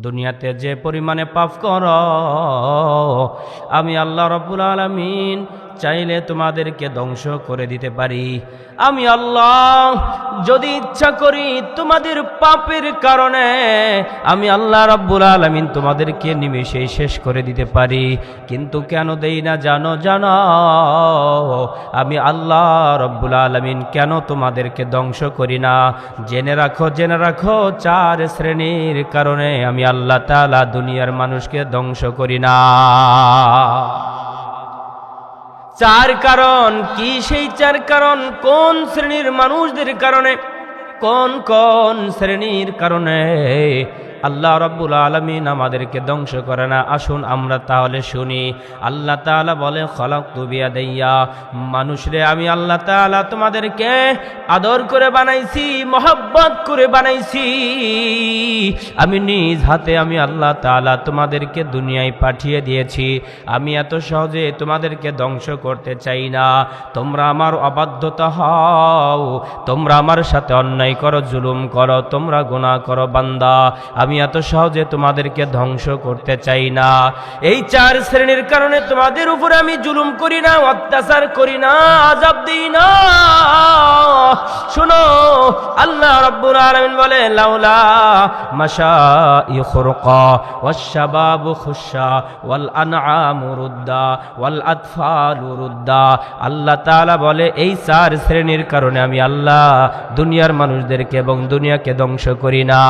দুনিয়াতে যে পরিমাণে পাপ করো, আমি আল্লাহ রাব্বুল আলামিন চাইলে তোমাদেরকে ধ্বংস করে দিতে পারি। আমি আল্লাহ যদি ইচ্ছা করি তোমাদের পাপের কারণে আমি আল্লাহ রাব্বুল আলামিন তোমাদেরকে নিমেষেই শেষ করে দিতে পারি। কিন্তু কেন দেই না জানো? আমি আল্লাহ রাব্বুল আলামিন কেন তোমাদেরকে ধ্বংস করি না? জেনে রাখো 4 শ্রেণীর কারণে আমি আল্লাহ তাআলা দুনিয়ার মানুষকে ধ্বংস করি না। 4 কারণ কি? সেই 4 কারণ কোন শ্রেণীর মানুষদের কারণে, কোন শ্রেণীর কারণে আল্লাহ রাব্বুল আলামিন আমাদেরকে ধ্বংস করে না? আসুন আমরা তাহলে শুনি। আল্লাহ তাআলা বলে, খলাকতু বিয়াদাইয়া, মানুষরে আমি আল্লাহ তাআলা তোমাদেরকে আদর করে বানাইছি, মহব্বত করে বানাইছি। আমি নিজ হাতে আমি আল্লাহ তাআলা তোমাদেরকে দুনিয়ায় পাঠিয়ে দিয়েছি। আমি এত সহজে তোমাদেরকে ধ্বংস করতে চাই না। তোমরা আমার অবাধ্যতা হও, তোমরা আমার সাথে অন্যায় করো, জুলুম করো, তোমরা গুনাহ করো বান্দা। আমি এত সহজে তোমাদেরকে ধ্বংস করতে চাই না। এই 4 শ্রেণীর কারণে তোমাদের উপরে আমি জুলুম করি না, অত্যাচার করি না, আযাব দেই না। শুনো, আল্লাহ রাব্বুল আলামিন বলে, লাউলা মাশাইখুরকা ওয়াশ-শাবাবু খুশা ওয়াল আনআমু রুদ্দা ওয়াল আতফালু রুদ্দা। আল্লাহ তাআলা বলে, এই 4 শ্রেণীর কারণে আমি আল্লাহ দুনিয়ার মানুষদেরকে এবং দুনিয়াকে ধ্বংস করি না।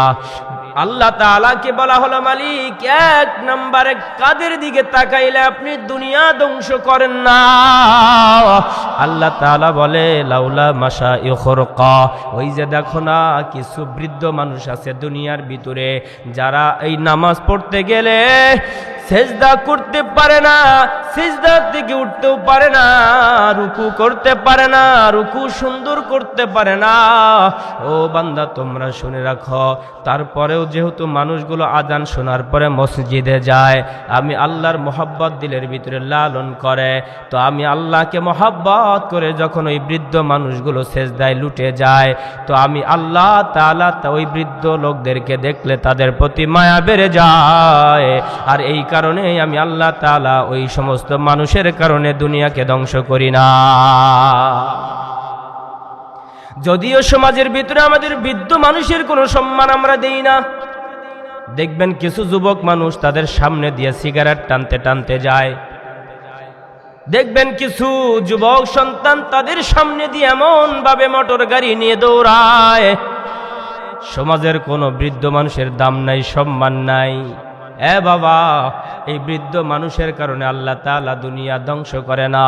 আল্লাহ তাআলাকে বলা হলো, মালিক 1 নম্বরে কাদের দিকে তাকাইলে আপনি দুনিয়া ধ্বংস করেন না? আল্লাহ তাআলা বলে, লাউলা মাশাইখুরকা, ওই যে দেখো না কিছু বৃদ্ধ মানুষ আছে দুনিয়ার ভিতরে, যারা এই নামাজ পড়তে গেলে সেজদা করতে পারে না, সেজদা থেকে উঠতেও পারে না, রুকু করতে পারে না, রুকু সুন্দর করতে পারে না। ও বান্দা, তোমরা শুনে রাখো, তারপরেও যেহেতু মানুষগুলো আজান শোনার পরে মসজিদে যায়, আমি আল্লাহর মহব্বত দিলের ভিতরে লালন করে, তো আমি আল্লাহকে মহব্বত করে যখন ওই বৃদ্ধ মানুষগুলো সেজদায় লুটে যায়, তো আমি আল্লাহ তাআলা ওই বৃদ্ধ লোকদেরকে দেখলে তাদের প্রতি মায়া বেড়ে যায়। আর এই কারণে আমি আল্লাহ তাআলা ওই সমস্ত মানুষের কারণে দুনিয়াকে ধ্বংস করি না। যদিও সমাজের ভিতরে আমাদের বৃদ্ধ মানুষের কোনো সম্মান আমরা দেই না। দেখবেন কিছু যুবক মানুষ তাদের সামনে দিয়ে সিগারেট টানতে টানতে যায়। দেখবেন কিছু যুবক সন্তান তাদের সামনে দিয়ে এমন ভাবে মোটর গাড়ি নিয়ে দৌড়ায়। সমাজের কোনো বৃদ্ধ মানুষের দাম নাই, সম্মান নাই। বাবা, এই বৃদ্ধ মানুষের কারণে আল্লাহ তাআলা দুনিয়া ধ্বংস করে না।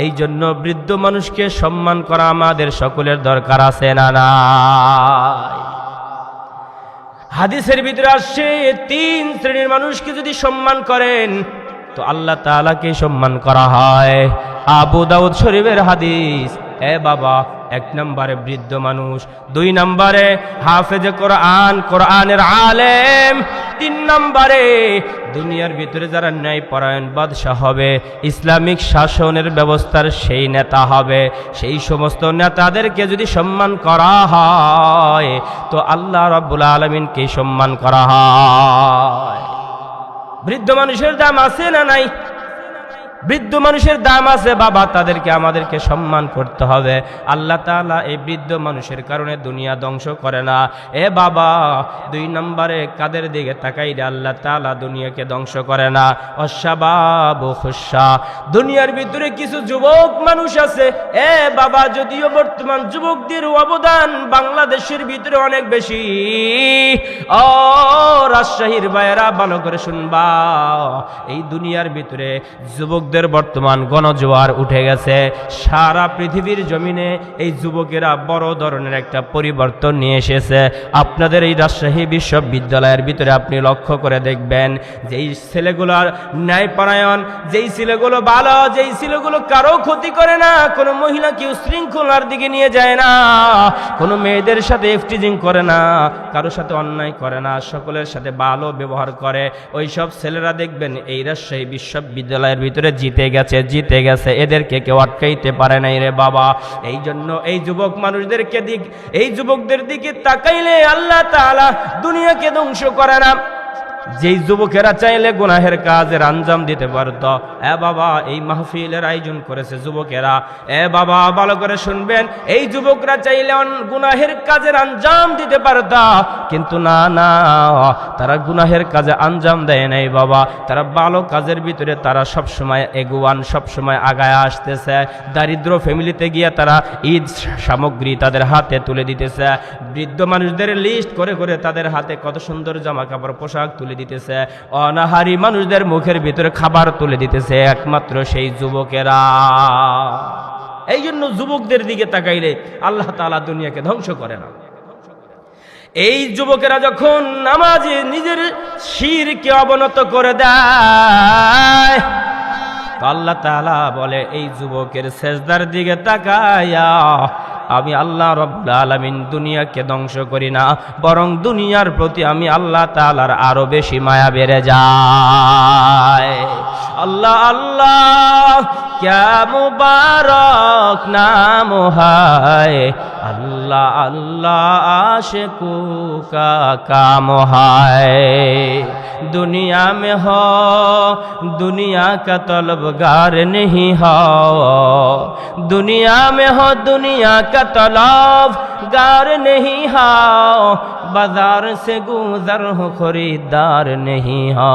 এই জন্য বৃদ্ধ মানুষকে সম্মান করা আমাদের সকলের দরকার আছে না নাই? হাদিসের ভিতরে আসছে 3 শ্রেণীর মানুষকে যদি সম্মান করেন তো আল্লাহ তাআলাকে সম্মান করা হয়। আবু দাউদ শরীফের হাদিস। বাবা, 1 নম্বরে বৃদ্ধ মানুষ, 2 নম্বরে হাফেজে কোরআন, কোরআনের আলেম, 3 নম্বরে দুনিয়ার ভিতরে যারা ন্যায় পরায়ণ বাদশা হবে, ইসলামিক শাসনের ব্যবস্থার সেই নেতা হবে, সেই সমস্ত নেতাদেরকে যদি সম্মান করা হয় তো আল্লাহ রাব্বুল আলামিনকে সম্মান করা হয়। বৃদ্ধ মানুষের দাম আছে না নাই? বৃদ্ধ মানুষের দাম আছে বাবা, তাদেরকে আমাদেরকে সম্মান করতে হবে। আল্লাহ তাআলা এই বৃদ্ধ মানুষের কারণে দুনিয়া ধ্বংস করে না। বাবা, 2 নম্বরে কাদের দিকে তাকাইলে আল্লাহ তাআলা দুনিয়াকে ধ্বংস করে না? অশাবাবু খুশা, দুনিয়ার ভিতরে কিছু যুবক মানুষ আছে। বাবা, যদিও বর্তমান যুবকদের অবদান বাংলাদেশের ভিতরে অনেক বেশি। রাজশাহীর ভাইয়েরা ভালো করে শুনবা, এই দুনিয়ার ভিতরে যুবক বর্তমান গণজোয়ার উঠে গেছে। সারা পৃথিবীর জমিনে এই যুবকেরা বড় ধরনের একটা পরিবর্তন নিয়ে এসেছে। আপনাদের এই রাজশাহী বিশ্ববিদ্যালয়ের ভিতরে আপনি লক্ষ্য করে দেখবেন, যেই ছেলেগুলোর ন্যায়পরায়ণ, যেই ছেলেগুলো ভালো, যেই ছেলেগুলো কারো ক্ষতি করে না, কোনো মহিলাকে উশৃঙ্খলার দিকে নিয়ে যায় না, কোনো মেয়েদের সাথে এফটিজিং করে না, কারোর সাথে অন্যায় করে না, সকলের সাথে ভালো ব্যবহার করে, ওই সব ছেলেরা দেখবেন এই রাজশাহী বিশ্ববিদ্যালয়ের ভিতরে জিতে গেছে। এদেরকে কেউ আটকাইতে পারে নাই রে বাবা। এই জন্য এই যুবক মানুষদেরকে এই যুবকদের দিকে তাকাইলে আল্লাহ তাআলা দুনিয়াকে ধ্বংস করে না। যেই যুবকেরা চাইলে গুনাহের কাজের আঞ্জাম দিতে পারত, এ বাবা এই মাহফিলের আয়োজন করেছে যুবকেরা, এ বাবা ভালো করে শুনবেন, এই যুবকরা চাইলে গুনাহের কাজের আঞ্জাম দিতে পারত, কিন্তু না না, তারা গুনাহের কাজে আঞ্জাম দেয় নাই বাবা। তারা ভালো কাজের ভিতরে তারা সবসময় এগুয়ান, সবসময় আগায় আসতেছে। দারিদ্র ফ্যামিলিতে গিয়ে তারা ঈদ সামগ্রী তাদের হাতে তুলে দিতেছে, বৃদ্ধ মানুষদের লিস্ট করে করে তাদের হাতে কত সুন্দর জামা কাপড় পোশাক তুলে দিতেছে, অনাহারী মানুষদের মুখের ভিতরে খাবার তুলে দিতেছে একমাত্র সেই যুবকেরা। এই জন্য যুবকদের দিকে তাকাইলে আল্লাহ তাআলা দুনিয়াকে ধ্বংস করে না। এই যুবকেরা যখন নামাজে নিজের শিরকে অবনত করে দেয়, তো আল্লাহ তাআলা বলে এই যুবকের সেজদার দিকে তাকায়া আমি আল্লাহ রাব্বুল আলামিন দুনিয়াকে ধ্বংস করি না, বরং দুনিয়ার প্রতি আমি আল্লাহ তাআলার আরো বেশি মায়া বেড়ে যায়। আল্লাহ আল্লাহ क्या मुबारक नाम है, अल्लाह अल्लाह आशिकू का काम है। दुनिया में हो दुनिया का तलबगार नहीं हो, दुनिया में हो दुनिया का तलबगार नहीं हो, बाजार से गुजर हो खरीदार नहीं हो,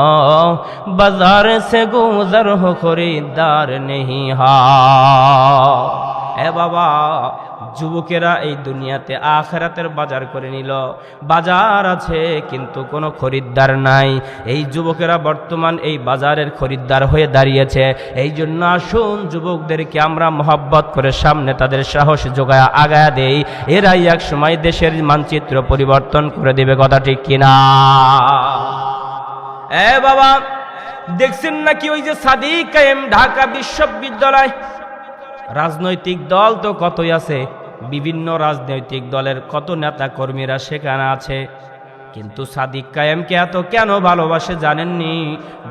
बाजार से गुजर हो खरीदार नहीं हो। এ বাবা, যুবকেরা এই দুনিয়াতে আখিরাতের বাজার করে নিল, বাজার আছে কিন্তু কোনো খরিদ্দার নাই। এই যুবকেরা বর্তমান এই বাজারের খরিদ্দার হয়ে দাঁড়িয়েছে। এই জন্য আসুন যুবকদেরকে আমরা মহব্বত করে সামনে তাদের সাহস যোগায়া আগায়া দেই, এরাই এক সময় দেশের মানচিত্র পরিবর্তন করে দেবে। কথা ঠিক কিনা? এ বাবা, দেখছেন নাকি ওই যে সাদিক কায়েম ঢাকা বিশ্ববিদ্যালয়, রাজনৈতিক দল তো কতই আছে, বিভিন্ন রাজনৈতিক দলের কত নেতা কর্মীরা সেখানে আছে, কিন্তু সাদিক কায়েমকে এত কেন ভালোবাসে জানেননি?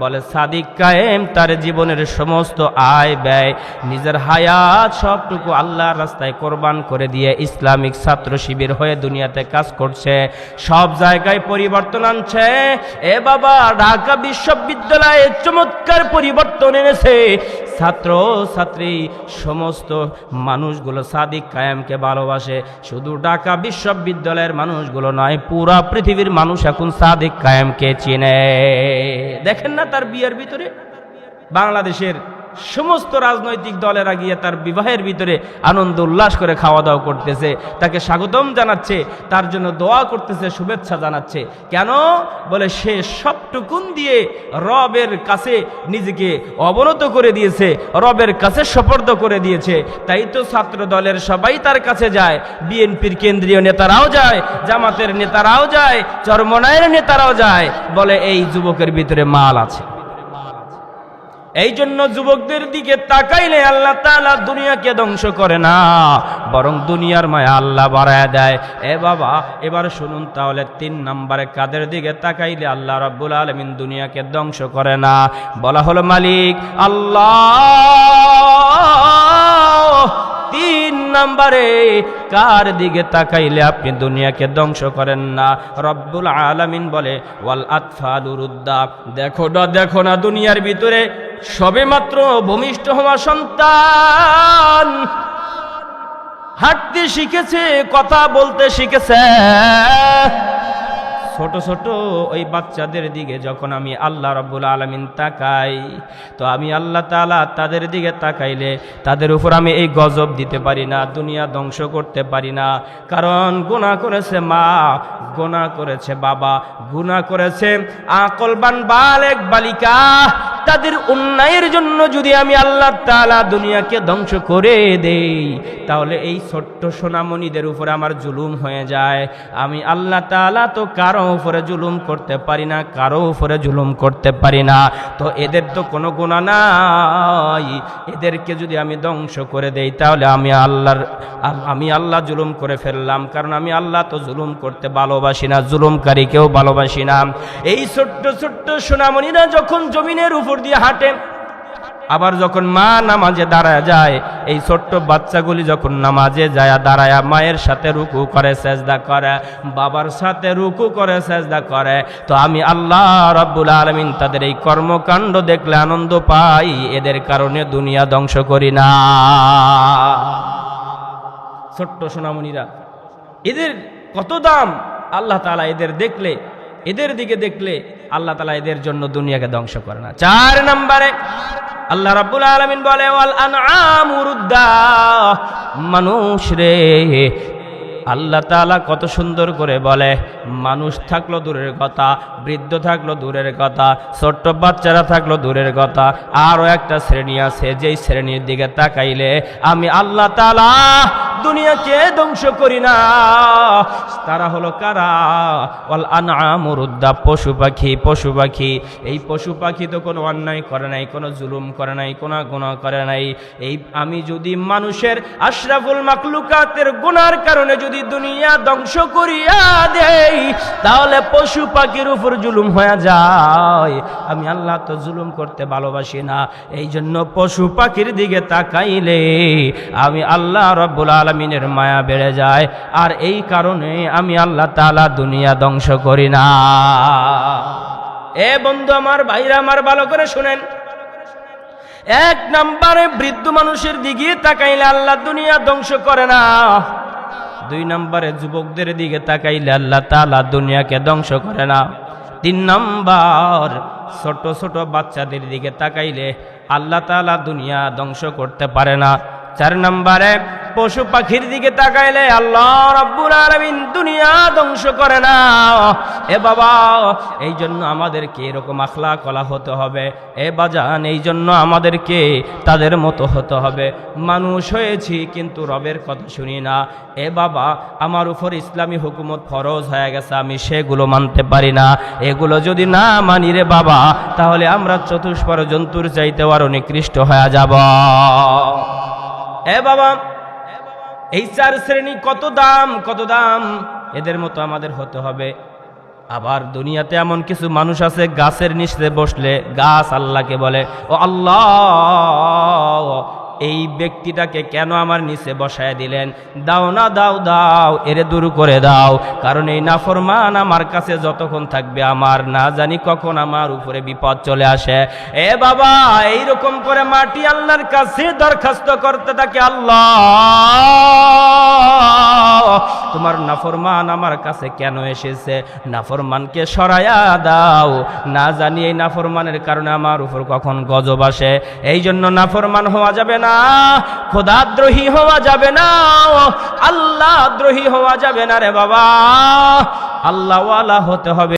বলে সাদিক কায়েম তার জীবনের সমস্ত আয় ব্যয়, নিজের হায়াত সবটুকু আল্লাহর রাস্তায় কোরবান করে দিয়ে ইসলামিক ছাত্র শিবির হয়ে দুনিয়াতে কাজ করছে, সব জায়গায় পরিবর্তন আনছে। এ বাবা, ঢাকা বিশ্ববিদ্যালয়ে চমৎকার পরিবর্তন এনেছে। ছাত্র ছাত্রী সমস্ত মানুষগুলো সাদিক কায়েমকে ভালোবাসে। শুধু ঢাকা বিশ্ববিদ্যালয়ের মানুষগুলো নয়, পুরা পৃথিবীর মানুষ এখন সাদিক কায়েমকে চিনে। দেখেন না তার বিয়ের ভিতরে বাংলাদেশের সমস্ত রাজনৈতিক দলেরা গিয়ে তার বিবাহের ভিতরে আনন্দ উল্লাস করে খাওয়া দাওয়া করতেছে, তাকে স্বাগতম জানাচ্ছে, তার জন্য দোয়া করতেছে, শুভেচ্ছা জানাচ্ছে। কেন? বলে সে সবটুকুন দিয়ে রবের কাছে নিজেকে অবনত করে দিয়েছে, রবের কাছে সুপর্দ করে দিয়েছে। তাই তো ছাত্র দলের সবাই তার কাছে যায়, বিএনপির কেন্দ্রীয় নেতারাও যায়, জামাতের নেতারাও যায়, চরমনায়ের নেতারাও যায়, বলে এই যুবকের ভিতরে মাল আছে। এই জন্য যুবকদের দিকে তাকাইলে আল্লাহ তাআলা দুনিয়াকে ধ্বংস করে না, বরং দুনিয়ার মায়া আল্লাহ বাড়ায় দেয়। এ বাবা, এবার শুনুন তাহলে 3 নম্বরে কাদের দিকে তাকাইলে আল্লাহ রাব্বুল আলামিন দুনিয়াকে ধ্বংস করে না? বলা হলো মালিক আল্লাহ। 3 নম্বরে কার দিকে তাকাইলে আপনি দুনিয়াকে ধ্বংস করেন না? রব্বুল আলামিন বলে ওয়াল আতফালু রুদ্দা। দেখো না দুনিয়ার ভিতরে সবে মাত্র ভূমিষ্ঠ হওয়া সন্তান হাঁটতে শিখেছে, কথা বলতে শিখেছে, ছোট ছোট ওই বাচ্চাদের দিকে যখন আমি আল্লাহ রাব্বুল আলামিন তাকাই, তো আমি আল্লাহ তাআলা তাদের দিকে তাকাইলে তাদের উপর আমি এই গজব দিতে পারি না, দুনিয়া ধ্বংস করতে পারি না। কারণ গুনাহ করেছে মা, গুনাহ করেছে বাবা, গুনাহ করেছে আকলবান বালেক বালিকা। তাদের অন্যায়ের জন্য যদি আমি আল্লাহ তাআলা দুনিয়াকে ধ্বংস করে দেই, তাহলে এই ছোট্ট সোনামণিদের উপরে আমার জুলুম হয়ে যায়। আমি আল্লাহ তাআলা তো কারো উপরে জুলুম করতে পারি না, কারো উপরে জুলুম করতে পারি না। তো এদের তো কোনো গুনাহ নাই, এদেরকে যদি আমি ধ্বংস করে দেই তাহলে আমি আল্লাহ জুলুম করে ফেললাম। কারণ আমি আল্লাহ তো জুলুম করতে ভালোবাসি না, জুলুমকারীকেও ভালোবাসি না। এই ছোট্ট ছোট্ট সোনামণিরা যখন জমিনের উপর দিয়ে হাঁটে, আবার যখন মা নামাজে দাঁড়ায় যায়, এই ছোট্ট বাচ্চাগুলি যখন নামাজে যায় দাঁড়ায় মায়ের সাথে রুকু করে সেজদা করে, বাবার সাথে রুকু করে সেজদা করে, তো আমি আল্লাহ রাব্বুল আলামিন তাদের এই কর্মকাণ্ড দেখলে আনন্দ পাই, এদের কারণে দুনিয়া ধ্বংস করি না। ছোট্ট সোনামণিরা, এদের কত দাম! আল্লাহ তাআলা এদের দেখলে, এদের দিকে দেখলে আল্লাহ তাআলা এদের জন্য দুনিয়াকে ধ্বংস করে না। 4 নম্বরে আল্লাহ রাব্বুল আলামিন বলে ওয়াল আনআমু রুদ্দা, মানুষ রে, আল্লাহ তাআলা কত সুন্দর করে বলে, মানুষ থাকলো দূরের কথা, বৃদ্ধ থাকলো দূরের কথা, ছোট্ট বাচ্চারা থাকলো দূরের কথা, আরও একটা শ্রেণী আছে যেই শ্রেণীর দিকে তাকাইলে আমি আল্লাহ তাআলা দুনিয়াকে ধ্বংস করি না। তারা হলো কারা? ওয়াল আনআমু রুদ্দা, পশু পাখি। পশু পাখি, এই পশু পাখি তো কোনো অন্যায় করে নাই, কোনো জুলুম করে নাই, কোনো গুনাহ করে নাই। এই আমি যদি মানুষের আশরাফুল মাখলুকাতের গুনার কারণে যদি দুনিয়া ধ্বংস করিয়া দেই, তাহলে পশু পাখির উপর জুলুম হয়ে যায়। আমি আল্লাহ তো জুলুম করতে ভালোবাসি না, এই জন্য পশু পাখির দিকে তাকাইলে আমি আল্লাহ রাব্বুল আলামিনের মায়া বেড়ে যায়, আর এই কারণে আমি আল্লাহ তাআলা দুনিয়া ধ্বংস করি না। এ বন্ধু আমার, ভাইরা আমার, ভালো করে শুনেন। 1 নম্বরে বৃদ্ধ মানুষের দিকে তাকাইলে আল্লাহ দুনিয়া ধ্বংস করে না। 2 নম্বরে যুবকদের দিকে তাকাইলে আল্লাহ তাআলা দুনিয়াকে ধ্বংস করে না। 3 নম্বর ছোট ছোট বাচ্চাদের দিকে তাকাইলে আল্লাহ তাআলা দুনিয়া ধ্বংস করতে পারে না। 4 নম্বরে পশু পাখির দিকে তাকাইলে আল্লাহ রাব্বুল আলামিন দুনিয়া ধ্বংস করে না। এ বাবা, এই জন্য আমাদেরকে এরকম আখলাক ওয়ালা হতে হবে। এ বাজান, এই জন্য আমাদেরকে তাদের মতো হতে হবে। মানুষ হয়েছি কিন্তু রবের কথা শুনি না। এ বাবা, আমার উপর ইসলামী হুকুমত ফরজ হয়ে গেছে, আমি সেগুলো মানতে পারি না। এগুলো যদি না মানি রে বাবা, তাহলে আমরা চতুষ্পর জন্তুর চাইতে আরো নিকৃষ্ট হয়ে যাব। এ বাবা, এই 4 শ্রেণী কত দাম, কত দাম! এদের মতো আমাদের হতে হবে। আবার দুনিয়াতে এমন কিছু মানুষ আছে, গাছের নিচে বসলে গাছ আল্লাহকে বলে, ও আল্লাহ, এই ব্যক্তিটাকে কেন আমার নিচে বসায় দিলেন? দাও না, দাও দাও, এরে দূর করে দাও, কারণ এই নাফরমান আমার কাছে যতক্ষণ থাকবে আমার না জানি কখন আমার উপরে বিপদ চলে আসে। এ বাবা, এইরকম করে মাটি আল্লাহর কাছে দরখাস্ত করতে থাকে, আল্লাহ তোমার নাফরমান আমার কাছে কেন এসেছে? নাফরমানকে সরাইয়া দাও, না জানি এই নাফরমানের কারণে আমার উপর কখন গজব আসে। এই জন্য নাফরমান হওয়া যাবে না, খোদাদ্রোহী হওয়া যাবে না, আল্লাহ দ্রোহী হওয়া যাবে না রে বাবা, আল্লাহওয়ালা হতে হবে।